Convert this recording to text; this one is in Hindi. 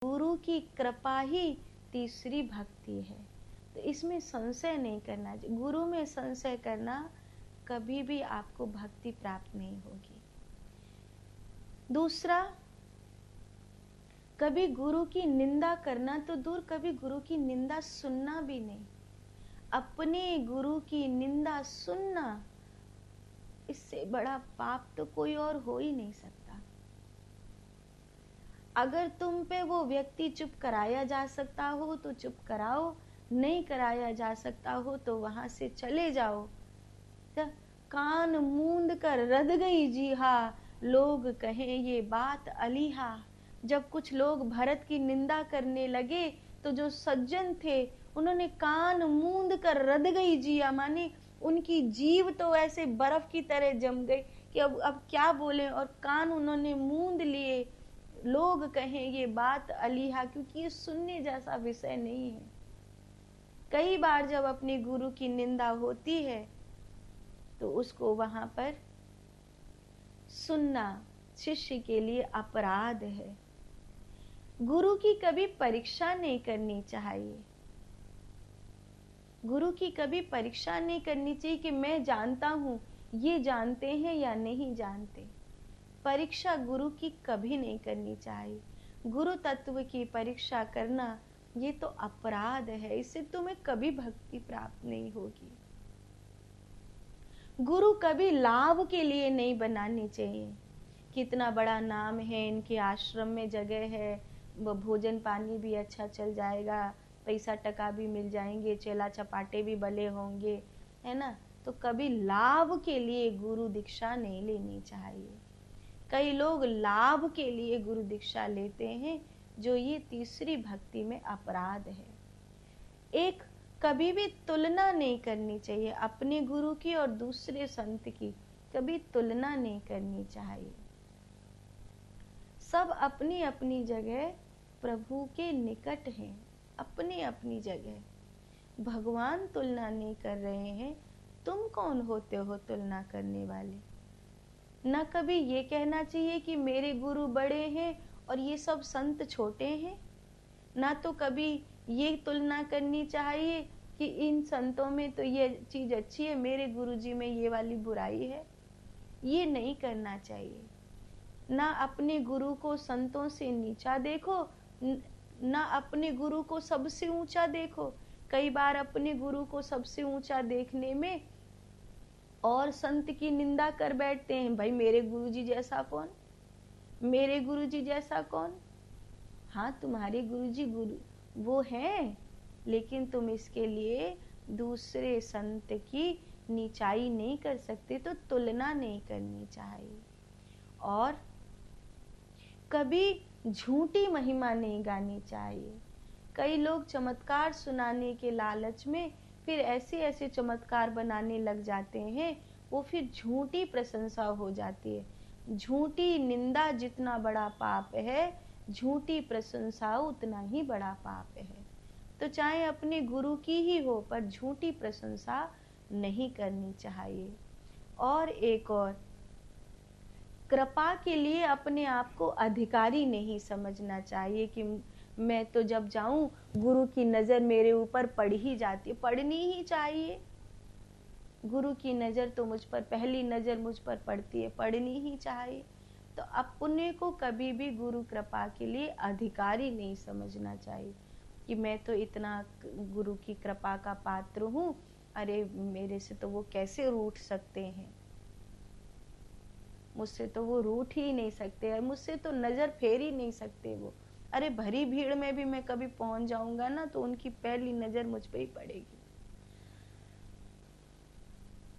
गुरु की कृपा ही तीसरी भक्ति है। तो इसमें संशय नहीं करना चाहिए। गुरु में संशय करना कभी भी आपको भक्ति प्राप्त नहीं होगी। दूसरा, कभी गुरु की निंदा करना तो दूर, कभी गुरु की निंदा सुनना भी नहीं। अपने गुरु की निंदा सुनना, इससे बड़ा पाप तो कोई और हो ही नहीं सकता। अगर तुम पे वो व्यक्ति चुप कराया जा सकता हो तो चुप कराओ, नहीं कराया जा सकता हो तो वहां से चले जाओ। कान मूंद कर रद गई जी हा, लोग कहें ये बात अलीहा। जब कुछ लोग भरत की निंदा करने लगे तो जो सज्जन थे उन्होंने कान मूंद कर रद गई जिया, माने उनकी जीव तो ऐसे बर्फ की तरह जम गई कि अब क्या बोले, और कान उन्होंने मूंद लिए। लोग कहें ये बात अलीहा, क्योंकि ये सुनने जैसा विषय नहीं है। कई बार जब अपने गुरु की निंदा होती है तो उसको वहां पर सुनना शिष्य के लिए अपराध है। गुरु की कभी परीक्षा नहीं करनी चाहिए। गुरु की कभी परीक्षा नहीं करनी चाहिए कि मैं जानता हूं, ये जानते हैं या नहीं जानते। परीक्षा गुरु की कभी नहीं करनी चाहिए। गुरु तत्व की परीक्षा करना ये तो अपराध है, इससे तुम्हें कभी भक्ति प्राप्त नहीं होगी। गुरु कभी लाभ के लिए नहीं बनानी चाहिए। कितना बड़ा नाम है, इनके आश्रम में जगह है, भोजन पानी भी अच्छा चल जाएगा, पैसा टका भी मिल जाएंगे, चेला चपाटे भी भले होंगे, है ना। तो कभी लाभ के लिए गुरु दीक्षा नहीं लेनी चाहिए। कई लोग लाभ के लिए गुरु दीक्षा लेते हैं, जो ये तीसरी भक्ति में अपराध है। एक, कभी भी तुलना नहीं करनी चाहिए अपने गुरु की और दूसरे संत की, कभी तुलना नहीं करनी चाहिए। सब अपनी अपनी जगह प्रभु के निकट हैं, अपनी अपनी जगह। भगवान तुलना नहीं कर रहे हैं, तुम कौन होते हो तुलना करने वाले। न कभी ये कहना चाहिए कि मेरे गुरु बड़े हैं और ये सब संत छोटे हैं। ना तो कभी ये तुलना करनी चाहिए कि इन संतों में तो ये चीज अच्छी है, मेरे गुरुजी में ये वाली बुराई है। ये नहीं करना चाहिए। ना अपने गुरु को संतों से नीचा देखो, ना अपने गुरु को सबसे ऊंचा देखो। कई बार अपने गुरु को सबसे ऊंचा देखने में और संत की निंदा कर बैठते हैं। भाई मेरे गुरुजी जैसा कौन, मेरे गुरुजी जैसा कौन। हाँ, तुम्हारे गुरुजी गुरु वो हैं, लेकिन तुम इसके लिए दूसरे संत की नीचाई नहीं कर सकते, तो तुलना नहीं करनी चाहिए। और कभी झूठी महिमा नहीं गानी चाहिए। कई लोग चमत्कार सुनाने के लालच में फिर ऐसे ऐसे चमत्कार बनाने लग जाते हैं, वो फिर झूठी प्रशंसा हो जाती है। झूठी निंदा जितना बड़ा पाप है, झूठी प्रशंसा उतना ही बड़ा पाप है। तो चाहे अपने गुरु की ही हो, पर झूठी प्रशंसा नहीं करनी चाहिए। और एक और, कृपा के लिए अपने आप को अधिकारी नहीं समझना चाहिए कि मैं तो जब जाऊं गुरु की नजर मेरे ऊपर पड़ ही जाती है। पड़नी ही चाहिए, गुरु की नजर तो मुझ पर, पहली नजर मुझ पर पड़ती है, पड़नी ही चाहिए। तो अपने को कभी भी गुरु कृपा के लिए अधिकारी नहीं समझना चाहिए कि मैं तो इतना गुरु की कृपा का पात्र हूं, अरे मेरे से तो वो कैसे रूठ सकते हैं, मुझसे तो वो रूठ ही नहीं सकते, मुझसे तो नजर फेर ही नहीं सकते वो। अरे भरी भीड़ में भी मैं कभी पहुंच जाऊंगा ना तो उनकी पहली नजर मुझ पे ही पड़ेगी।